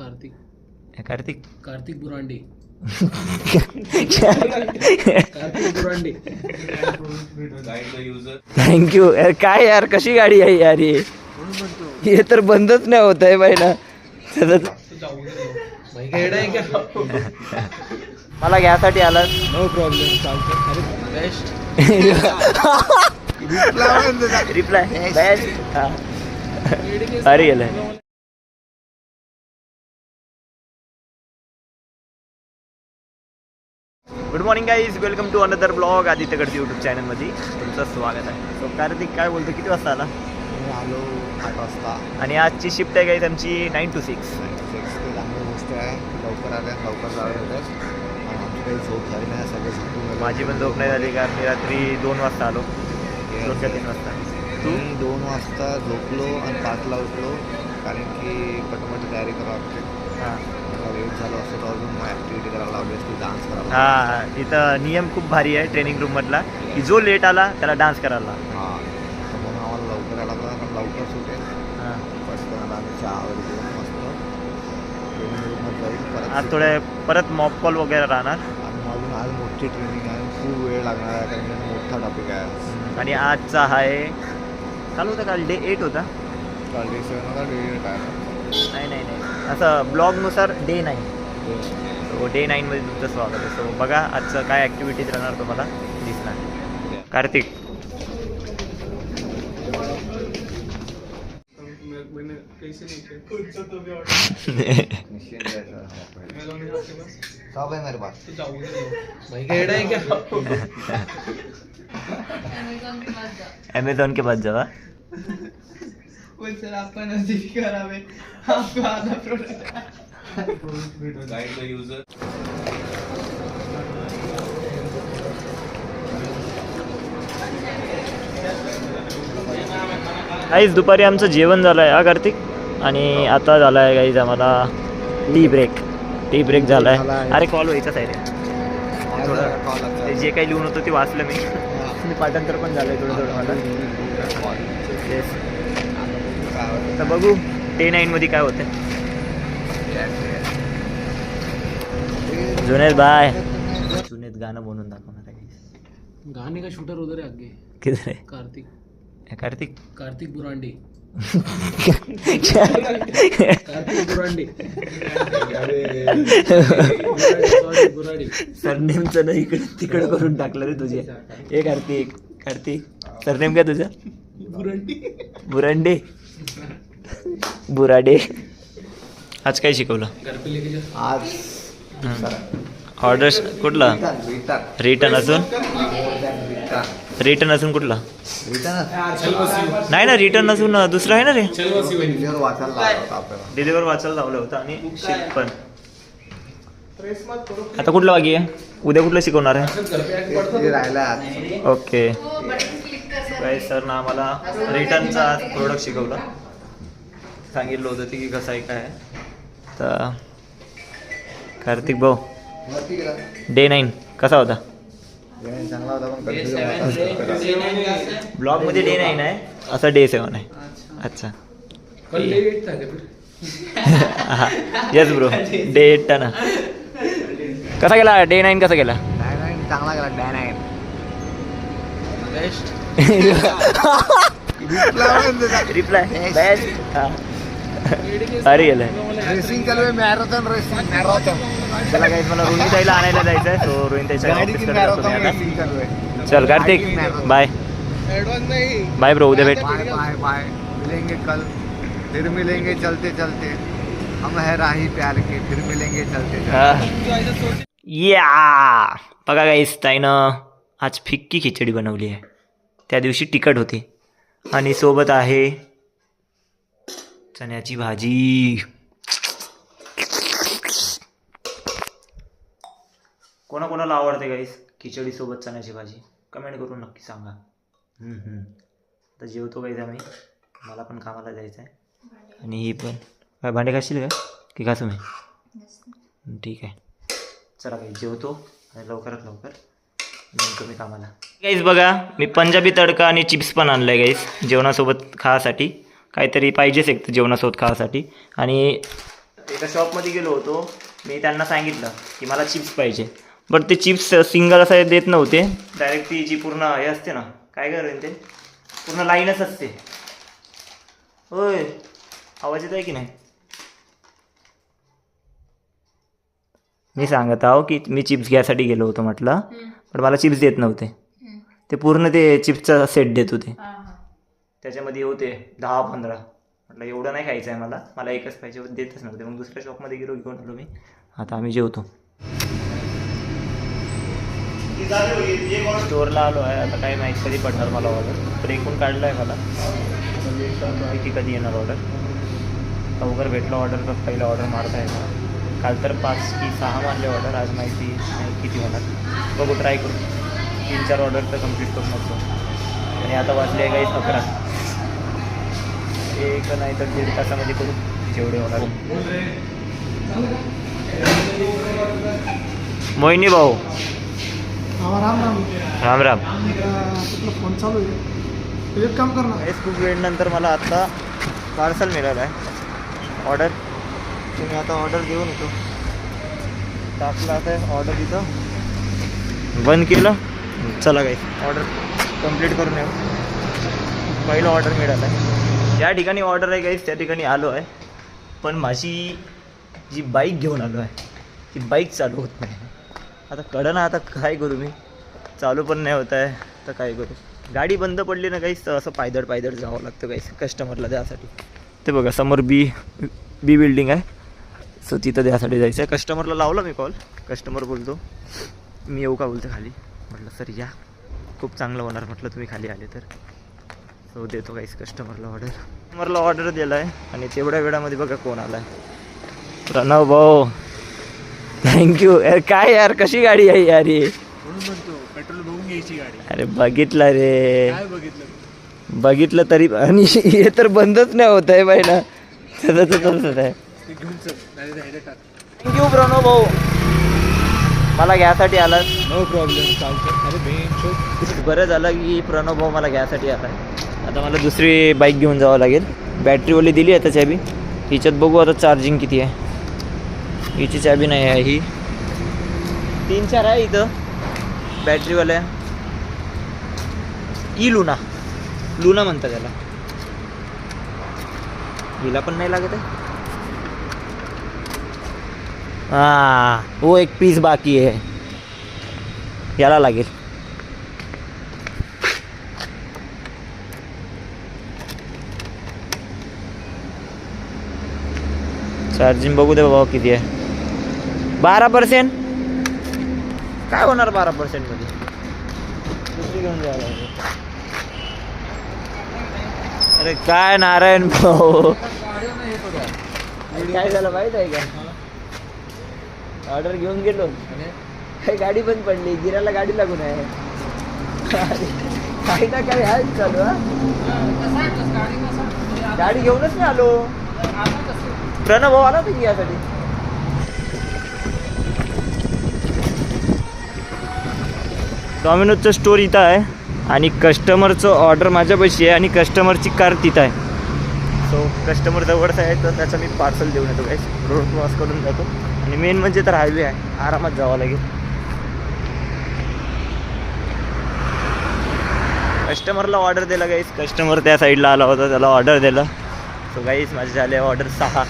Kartik Kartik Kartik Burande thank you यार. काय यार कशी गाडी आहे यार हे तर बंदच नाही होत आहे बाई ना. मला घ्यासाठी आलात. नो प्रॉब्लेम चालतं. अरे बेस्ट रिप्लाय बेस्ट. अरे गेलाय. Good morning guys, welcome to another blog Aditya Gadse YouTube चॅनलमध्ये तुमचं स्वागत आहे. सो कार्तिक काय बोलतो, किती वाजता आला? आलो 8 वाजता. आणि आजची शिफ्ट आहे गाईज आमची 9 to 6. चांगली गोष्ट आहे. लवकर आल्या लवकर जावं होतं. आमची काही झोप झाली नाही, सगळे झोपून माझी पण झोप नाही झाली कारण मी रात्री 2 वाजता आलो. 2-3 वाजता. तू 2 वाजता झोपलो आणि 5ला उठलो कारण की पटपट तयारी करावं लागते. हां लेट झालं असं तर अजून मग ॲक्टिव्हिटी करायला लावली असते, डान्स करायला. हां, इथं नियम खूप भारी आहे ट्रेनिंग रूममधला की जो लेट आला त्याला डान्स करायला. हां, तर म्हणून आम्हाला लवकर यायला लागला कारण लवकर सुटेल. हां, पटकन आम्ही चहा वगैरे घेऊन मस्त ट्रेनिंग रूममध्ये जाईल. आज परत थोडे परत मॉप कॉल वगैरे राहणार. आणि अजून आज मोठी ट्रेनिंग आहे, खूप वेळ लागणार आहे कारण की मोठा टॉपिक आहे. आणि आजचा आहे चालू होता काल डे 8 होता. काल डे 7 होता, डे 8 आहे. नाही असं ब्लॉगनुसार डे 9. सो डे 9मध्ये तुमचं स्वागत आहे. सो बघा आजचं काय ॲक्टिव्हिटीज राहणार तुम्हाला दिसणार. कार्तिक सब है मेरे पास. अमेझॉन के पास जावा. सर आपका नजदीक करावे आपको आधा प्रोडक्ट काहीच दुपारी आमचं जेवण झालं आहे हा कार्तिक. आणि आता झालं आहे काहीच आम्हाला टी ब्रेक झाला आहे. अरे कॉल व्हायचाच आहे रे थोडं. ते जे काही लिहून होतं ते वाचलं मी पाठांतर पण झालं आहे थोडं मला. येस, तर बघू डे 9मध्ये काय होतं. जुनेद बाय. जुनेद गाणं बनवून दाखवणार आहे. गाने का शूटर उधर है आगे. किधर है कार्तिक कार्तिक बुरांडे बुरांडे सरनेमचं ना इकडे तिकडे करून टाकलं रे तुझे. हे कार्तिक सरनेम काय तुझं? बुराडे. आज काय शिकवलं? आज ऑर्डर कुठला? रिटर्न असून कुठला? नाही ना, रिटर्न असून दुसरा आहे ना रे. डिलिव्हर वाचायला लावलं होतं आणि शिक पण. आता कुठलं बाकी आहे? उद्या कुठलं शिकवणार आहे? राहिला. ओके काय सर ना आम्हाला रिटर्नचा प्रोडक्ट शिकवलं. सांगितलं होतं ते की कसं आहे काय. तर कार्तिक भाऊ डे 9 कसा होता? चांगला होता पण कन्फ्युजन. ब्लॉगमध्ये डे 9 आहे, असं डे 7 आहे. अच्छा येस ब्रो, डे 8 था ना. कसा गेला डे 9? कसा गेला? चांगला गेला. डॅन आहे बेस्ट रिप्लाय बेस्ट. अरे गेलाय. रेसिंग चालू आहे. Marathon racing. चला काही मला रोहित ताईला आणायला जायचं आहे. सो रोहित ताईच्या ऑफिसकडे जातो मी आता. चालू आहे. चल कार्तिक बाय बाय ब्रो, उद्या भेट. बाय. मिलेंगे कल, फिर मिलेंगे चलते चलते. हम है राही प्यार के, फिर मिलेंगे चलते. या बघा गाईस, ताईनं आज फिक्की खिचडी बनवली आहे. त्या दिवशी तिखट होती आणि सोबत आहे चण्याची भाजी. कोणाकोणाला आवडते गाईस खिचडी सोबत चण्याची भाजी? कमेंट करून नक्की सांगा. तर जेवतो गाईस आम्ही, मला पण कामाला जायचं आहे. आणि ही पण काय भांडे घासशील का की घासू मी? ठीक आहे, चला गाईस जेवतो आणि लवकरात लवकर नेमकं मी कामाला. गाईस बघा, मी पंजाबी तडका आणि चिप्स पण आणलं आहे गाईस जेवणासोबत खाण्यासाठी. काहीतरी पाहिजेच एक तर जेवणासोबत खाण्यासाठी. आणि एका शॉपमध्ये गेलो होतो, मी त्यांना सांगितलं की मला चिप्स पाहिजे, बट ते चिप्स सिंगल असं देत नव्हते, डायरेक्ट ती जी पूर्ण हे असते ना, काय करेल ते पूर्ण लाईनच असते. होय, आवाज येत आहे की नाही? मी सांगत आहो की मी चिप्स घ्यायसाठी गेलो होतो म्हटलं, पण मला चिप्स देत नव्हते. ते पूर्ण ते चिप्सचा सेट देत होते, त्याच्यामध्ये होते 10-15. म्हटलं एवढं नाही खायचं आहे मला, मला एकच पाहिजे, देतच नव्हते. मग दुसऱ्या शॉपमध्ये गेलो, घेऊन आलो मी. आता आम्ही जेवतो. स्टोअरला आलो आहे, आता काय माहीत कधी पडणार मला ऑर्डर. ब्रेकून काढलं आहे मला, माहिती कधी येणार ऑर्डर. लवकर भेटलं ऑर्डर तर पहिलं ऑर्डर मारता येणार. काल तर 5 की 6 मारले ऑर्डर, आज माहिती नाही किती होणार, बघू ट्राय करू. 3-4 ऑर्डर तर कंप्लीट करू शकतो. आणि आता वाजले आहे काही 11. एक नाही तर 1.5 तासामध्ये करू जेवढे होणार. मोहिनी भाऊ, राम राम. राम राम. तुला फोन चालू आहे, एक काम कर ना. हेच खूप वेळनंतर मला आत्ता पार्सल मिळालं आहे ऑर्डर. तुम्ही आता ऑर्डर घेऊन येतो, टाकला आता ऑर्डर तिथं, बंद केलं. चला काही ऑर्डर कंप्लीट करून येऊ. पहिलं ऑर्डर मिळालं आहे, ज्या ठिकाणी ऑर्डर आहे गाईस त्या ठिकाणी आलो आहे. पण माझी जी बाईक घेऊन आलो आहे ती बाईक चालू होत नाही. आता कळलं ना, आता काय करू मी, चालू पण नाही होत आहे, तर काय करू. गाडी बंद पडली ना काहीच, तर असं पायदळ जावं लागतं काहीच कस्टमरला द्यासाठी. ते बघा समोर बी बिल्डिंग आहे, सो तिथं द्यासाठी जायचं आहे. कस्टमरला लावला मी कॉल, कस्टमर बोलतो मी येऊ का, बोलतो खाली. म्हटलं सर या, खूप चांगलं होणार म्हटलं तुम्ही खाली आले तर. सो देतो काहीच कस्टमरला ऑर्डर दिला आहे. आणि तेवढ्या वेळामध्ये बघा कोण आला आहे, प्रणव भाऊ. थँक्यू यार. काय यार, कशी गाडी आहे यार ही? पेट्रोल बघून घ्यायची गाडी. अरे बघितलं रे, काय बघितलं? बघितलं तरी, आणि हे तर बंदच नाही होत आहे बाई ना, तसंच आहे. घेऊन चल, नाही टाक. थँक्यू प्रणव भाऊ, मला घ्यायसाठी आलात. नो प्रॉब्लेम, चालतं. अरे बरं झालं की प्रणव भाऊ मला घ्यायसाठी आला. आता मला दुसरी बाईक घेऊन जावं लागेल. बॅटरीवाली दिली आहे चाबी, हिच्यात बघू आता चार्जिंग किती आहे. हिची चाबी नाही आहे, ही 3-4 आहे इथं बॅटरीवाल्या. लुना म्हणतात त्याला. हिला पण नाही लागत आहे. वो एक पीस बाकी आहे, याला लागेल. चार्जिंग बघू दे बाबा किती आहे. 12%. काय होणार 12% मध्ये, दुसरी घेऊन जायला लागेल. अरे काय नारायण भाऊ, काय झालं माहीत आहे का, ऑर्डर घेऊन गेलो, काही गाडी बंद पडली, गिराला गाडी लागून आहे. काही ना काही आहेच चालू. गाडी घेऊनच नाही आलो. प्रणव भाऊ आला होता की यासाठी. डॉमिनोजचं स्टोर इथं आहे आणि कस्टमरचं ऑर्डर माझ्यापाशी आहे आणि कस्टमरची कार तिथं आहे. सो कस्टमर जवळच आहे, तर त्याचं मी पार्सल देऊन येतो गाईस. रोड क्रॉस करून जातो. आणि मेन म्हणजे तर हायवे आहे, आरामात जावं लागेल. कस्टमरला ऑर्डर दिला गाईस, कस्टमर त्या साईडला आला होता, त्याला ऑर्डर दिला. सो गाईस माझे झाले ऑर्डर 6.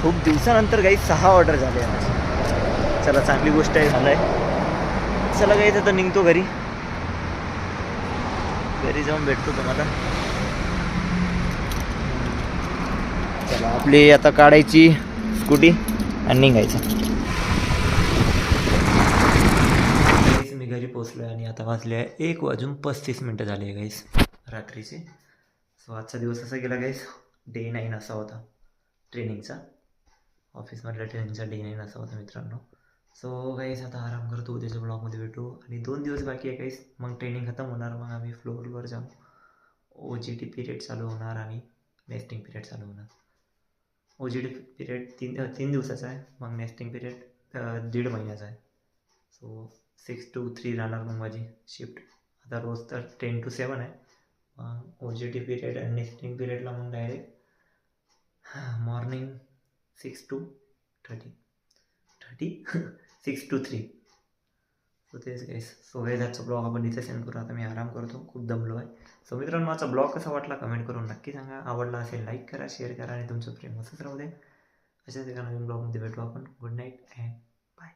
खूप दिवसानंतर गाईस 6 ऑर्डर झाले आहे माझे. चला चांगली गोष्ट आहे, झालं आहे. चला गाईस आता निघतो घरी जाऊन भेटतो तुम्हाला. चला आपली आता काढायची स्कूटी आणि निघायचं. मी घरी पोचलो आहे आणि आता वाजले आहे 1:35 झाले आहे गाईस रात्रीचे. सो आजचा दिवस असा गेला गाईस. डे 9 असा होता ट्रेनिंगचा, ऑफिसमधल्या ट्रेनिंगचा डे 9 असा होता मित्रांनो. सो गाईस आता आराम करतो, उद्याच्या ब्लॉगमध्ये भेटू. आणि 2 दिवस बाकी आहे गाईस, मग ट्रेनिंग खतम होणार. मग आम्ही फ्लोअरवर जाऊ, OJT पिरियड चालू होणार आणि नेस्टिंग पिरियड चालू होणार. OJT पिरियड 3 दिवसाचा आहे, मग नेस्टिंग पिरियड 1.5 महिन्याचा आहे. सो 6 to 3 राहणार मग माझी शिफ्ट. आता रोज तर 10 to 7 आहे. मग OJT पिरियड आणि नेस्टिंग पिरियडला मग direct morning 6 to 6 to 3. So तेच गाईस. सो गाईस आजचा ब्लॉग आपण इथे सेंड करू. आता मी आराम करतो, खूप दमलो आहे. सो मित्रांनो माझा ब्लॉग कसा वाटला कमेंट करून नक्की सांगा. आवडला असेल लाईक करा, शेअर करा आणि तुमचं प्रेम असंच राहू दे. अशाच एका नवीन ब्लॉगमध्ये भेटू आपण. Good night and bye.